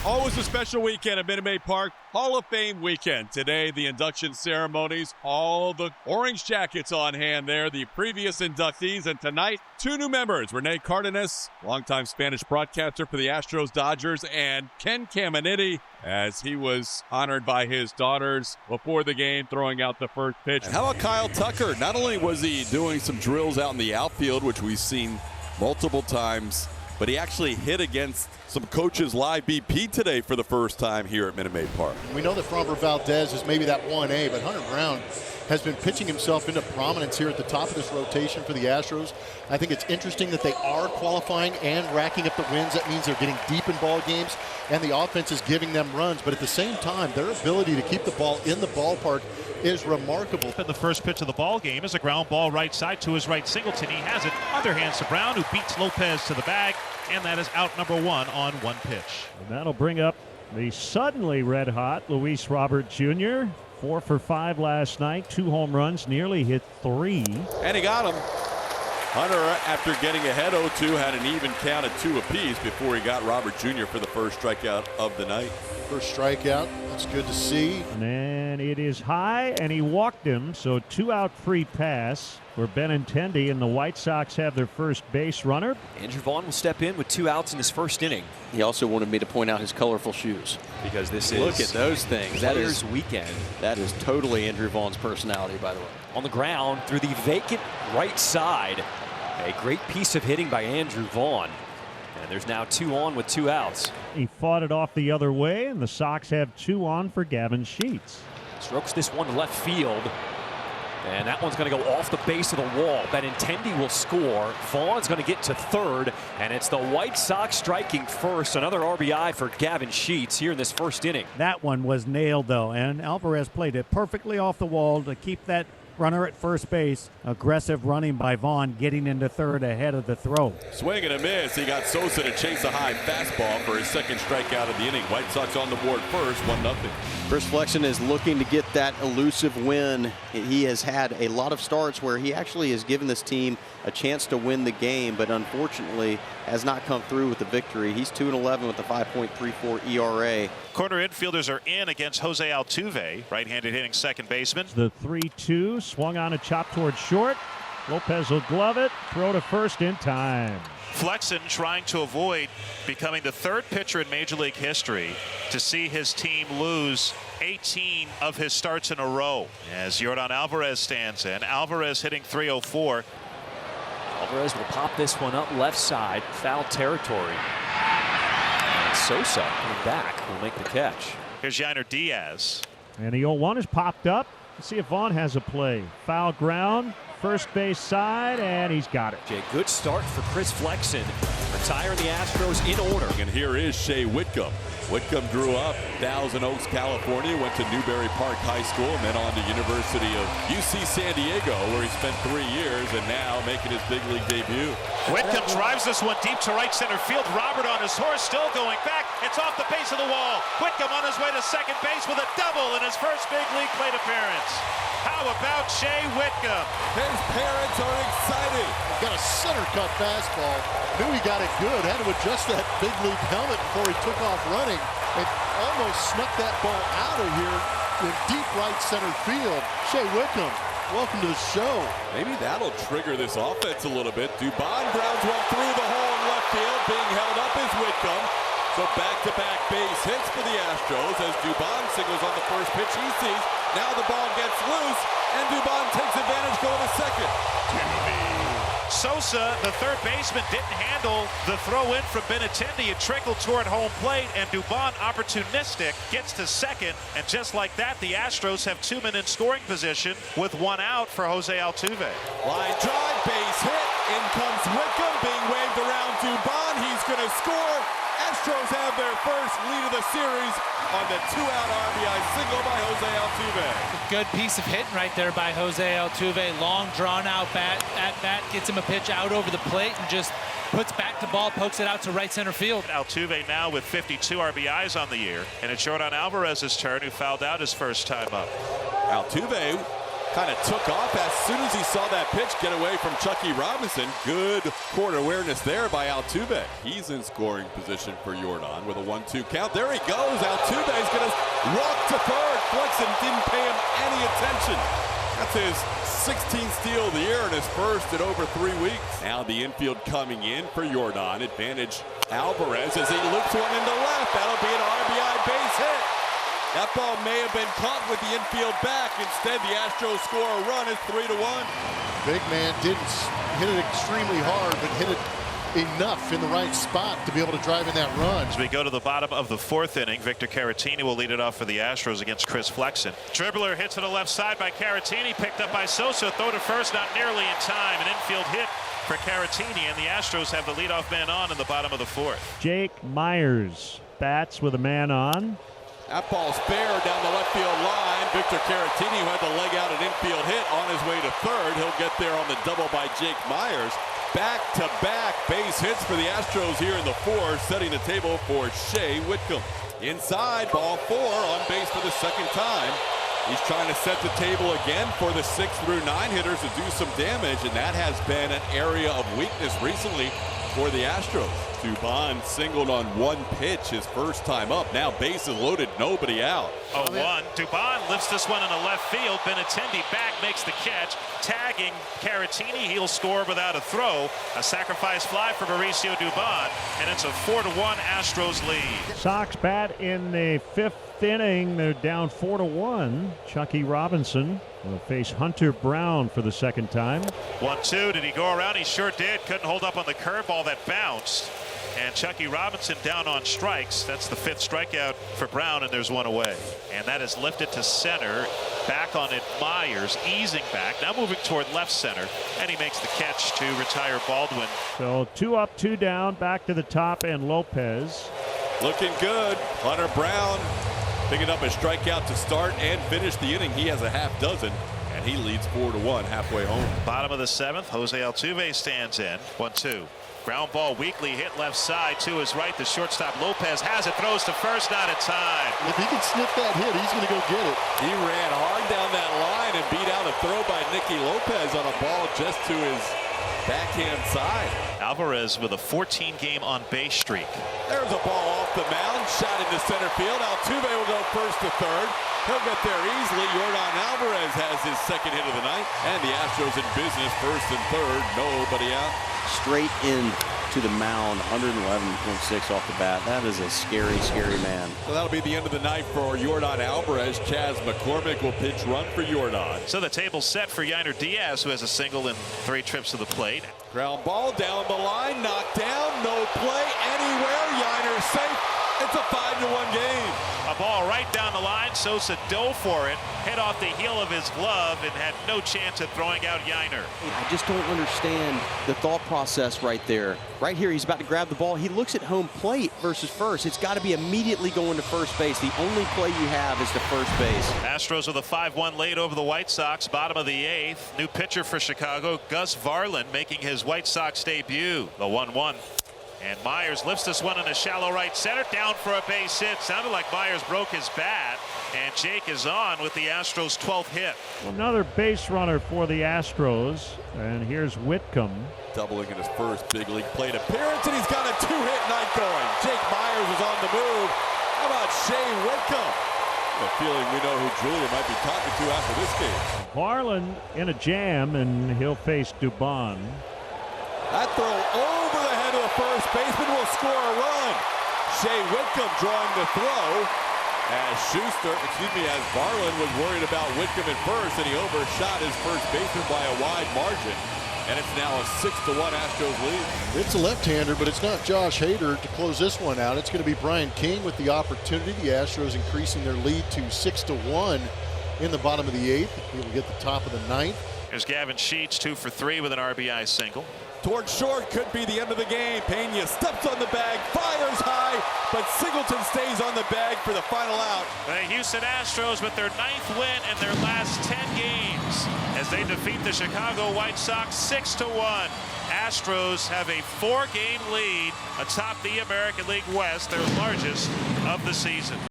Always a special weekend at Minute Maid Park. Hall of Fame weekend. Today, the induction ceremonies. All the Orange Jackets on hand there, the previous inductees. And tonight, two new members. Rene Cardenas, longtime Spanish broadcaster for the Astros, Dodgers, and Ken Caminiti, as he was honored by his daughters before the game, throwing out the first pitch. And how about Kyle Tucker? Not only was he doing some drills out in the outfield, which we've seen multiple times, but he actually hit against some coaches' live BP today for the first time here at Minute Maid Park. We know that Framber Valdez is maybe that 1A, but Hunter Brown has been pitching himself into prominence here at the top of this rotation for the Astros. I think it's interesting that they are qualifying and racking up the wins. That means they're getting deep in ball games, and the offense is giving them runs. But at the same time, their ability to keep the ball in the ballpark is remarkable. The first pitch of the ball game is a ground ball right side to his right. Singleton, he has it. Underhands to Brown, who beats Lopez to the bag, and that is out number one on one pitch. And that'll bring up the suddenly red hot Luis Robert Jr. 4 for 5 last night, 2 home runs, nearly hit 3. And he got him. Hunter, after getting ahead 0-2, had an even count at 2 apiece before he got Robert Jr. for the first strikeout of the night. First strikeout, that's good to see. And then it is high, and he walked him, so 2-out free pass for Benintendi, and the White Sox have their first base runner. Andrew Vaughn will step in with 2 outs in his first inning. He also wanted me to point out his colorful shoes. Because this Look at those things. That is weekend. That is totally Andrew Vaughn's personality, by the way. On the ground through the vacant right side. A great piece of hitting by Andrew Vaughn. And there's now 2 on with 2 outs. He fought it off the other way, and the Sox have 2 on for Gavin Sheets. Strokes this one to left field. And that one's going to go off the base of the wall. Benintendi will score. Vaughn's going to get to third. And it's the White Sox striking first. Another RBI for Gavin Sheets here in this first inning. That one was nailed, though, and Alvarez played it perfectly off the wall to keep that runner at first base. Aggressive running by Vaughn, getting into third ahead of the throw. Swing and a miss. He got Sosa to chase a high fastball for his second strikeout of the inning. White Sox on the board first, 1-0. Chris Flexen is looking to get that elusive win. He has had a lot of starts where he actually has given this team a chance to win the game, but unfortunately has not come through with the victory. He's 2-11 with a 5.34 ERA. Corner infielders are in against Jose Altuve, right-handed hitting second baseman. The 3-2 swung on a chop towards short. Lopez will glove it, throw to first in time. Flexen trying to avoid becoming the 3rd pitcher in Major League history to see his team lose 18 of his starts in a row. As Yordan Alvarez stands in. Alvarez hitting .304. Alvarez will pop this one up left side, foul territory. And Sosa coming back will make the catch. Here's Yainer Diaz. And the 0-1 is popped up. Let's see if Vaughn has a play. Foul ground, first base side, and he's got it. A good start for Chris Flexen. Retiring the Astros in order. And here is Shea Whitcomb. Whitcomb grew up Thousand Oaks, California, went to Newberry Park High School, and then on to University of UC San Diego, where he spent 3 years, and now making his big league debut. Whitcomb drives this one deep to right center field. Robert on his horse, still going back. It's off the base of the wall. Whitcomb on his way to second base with a double in his first big league plate appearance. How about Shea Whitcomb? His parents are excited. Got a center cut fastball. Knew he got it good. Had to adjust that big league helmet before he took off running. And almost snuck that ball out of here in deep right center field. Shea Whitcomb, welcome to the show. Maybe that'll trigger this offense a little bit. Dubon grounds one through the hole in left field. Being held up is Whitcomb. So back-to-back base hits for the Astros as Dubon signals on the first pitch he sees. Now the ball gets loose, and Dubon takes advantage going to second. Sosa, the 3rd baseman, didn't handle the throw in from Benintendi. It trickled toward home plate, and Dubon, opportunistic, gets to second. And just like that, the Astros have 2 men in scoring position with 1 out for Jose Altuve. Line drive, base hit. In comes Whitcomb, being waved around Dubon. He's going to score. Astros have their first lead of the series on the 2-out RBI single by Jose Altuve. Good piece of hitting right there by Jose Altuve. Long drawn-out bat, gets him a pitch out over the plate and just puts back the ball, pokes it out to right center field. Altuve now with 52 RBIs on the year, and it's Yordan Alvarez's turn, who fouled out his first time up. Altuve kind of took off as soon as he saw that pitch get away from Chucky Robinson. Good court awareness there by Altuve. He's in scoring position for Jordan with a 1-2 count. There he goes. Altuve's going to walk to third. Flexen didn't pay him any attention. That's his 16th steal of the year and his first in over 3 weeks. Now the infield coming in for Jordan. Advantage Alvarez as he loops one into left. That'll be an RBI base hit. That ball may have been caught with the infield back. Instead, the Astros score a run. It's 3-1. Big man didn't hit it extremely hard, but hit it enough in the right spot to be able to drive in that run. As we go to the bottom of the 4th inning, Victor Caratini will lead it off for the Astros against Chris Flexen. Dribbler hit to the left side by Caratini, picked up by Sosa, throw to first, not nearly in time. An infield hit for Caratini, and the Astros have the leadoff man on in the bottom of the 4th. Jake Myers bats with a man on. That ball's fair down the left field line. Victor Caratini, who had to leg out an infield hit on his way to third. He'll get there on the double by Jake Myers. Back-to-back base hits for the Astros here in the 4th, setting the table for Shea Whitcomb. Inside, ball 4, on base for the 2nd time. He's trying to set the table again for the 6 through 9 hitters to do some damage, and that has been an area of weakness recently for the Astros. Dubon singled on 1 pitch his first time up. Now bases loaded, nobody out. 0-1. Dubon lifts this one in the left field. Benintendi back, makes the catch. Tagging Caratini, he'll score without a throw. A sacrifice fly for Mauricio Dubon, and it's a 4-1 Astros lead. Sox bat in the 5th inning. They're down 4-1. Chucky Robinson will face Hunter Brown for the 2nd time. 1-2. Did he go around? He sure did. Couldn't hold up on the curveball that bounced. And Chucky Robinson down on strikes. That's the 5th strikeout for Brown, and there's 1 away. And that is lifted to center. Back on it, Myers, easing back. Now moving toward left center. And he makes the catch to retire Baldwin. So 2 up, 2 down. Back to the top, and Lopez. Looking good. Hunter Brown picking up a strikeout to start and finish the inning. He has a half dozen, and he leads 4-1 halfway home. Bottom of the 7th, Jose Altuve stands in. 1-2. Ground ball weakly hit left side to his right. The shortstop Lopez has it, throws to first, not in time. If he can sniff that hit, he's going to go get it. He ran hard down that line and beat out a throw by Nicky Lopez on a ball just to his backhand side. Alvarez with a 14-game on-base streak. There's a ball off the mound, shot into center field. Altuve will go first to third. He'll get there easily. Jordan Alvarez has his 2nd hit of the night. And the Astros in business, 1st and 3rd. Nobody out. Straight in to the mound, 111.6 off the bat. That is a scary, scary man. So that'll be the end of the night for Jordan Alvarez. Chaz McCormick will pitch run for Jordan. So the table's set for Yainer Diaz, who has a single in 3 trips to the plate. Ground ball down the line, knocked down, no play anywhere. Yainer safe. It's a 5-1 game. A ball right down the line. Sosa dove for it, hit off the heel of his glove, and had no chance at throwing out Yainer. I just don't understand the thought process right there. Right here, he's about to grab the ball. He looks at home plate versus first. It's got to be immediately going to first base. The only play you have is to first base. Astros with a 5-1 lead over the White Sox. Bottom of the 8th. New pitcher for Chicago, Gus Varland, making his White Sox debut. The 1-1. And Myers lifts this one in a shallow right center, down for a base hit. Sounded like Myers broke his bat, and Jake is on with the Astros' 12th hit. Another base runner for the Astros, and here's Whitcomb. Doubling in his first big league plate appearance, and he's got a 2-hit night going. Jake Myers is on the move. How about Shea Whitcomb? A feeling we know who Julia might be talking to after this game. Harlan in a jam, and he'll face Dubon. That throw over the head of the first baseman will score a run. Shea Whitcomb drawing the throw as Varland was worried about Whitcomb at first, and he overshot his first baseman by a wide margin. And it's now a 6-1 Astros lead. It's a left-hander, but it's not Josh Hader to close this one out. It's going to be Brian King with the opportunity. The Astros increasing their lead to 6-1 in the bottom of the 8th. He will get the top of the 9th. Here's Gavin Sheets, 2 for 3 with an RBI single. Towards short, could be the end of the game. Pena steps on the bag, fires high, but Singleton stays on the bag for the final out. The Houston Astros with their 9th win in their last 10 games as they defeat the Chicago White Sox 6-1. Astros have a 4-game lead atop the American League West, their largest of the season.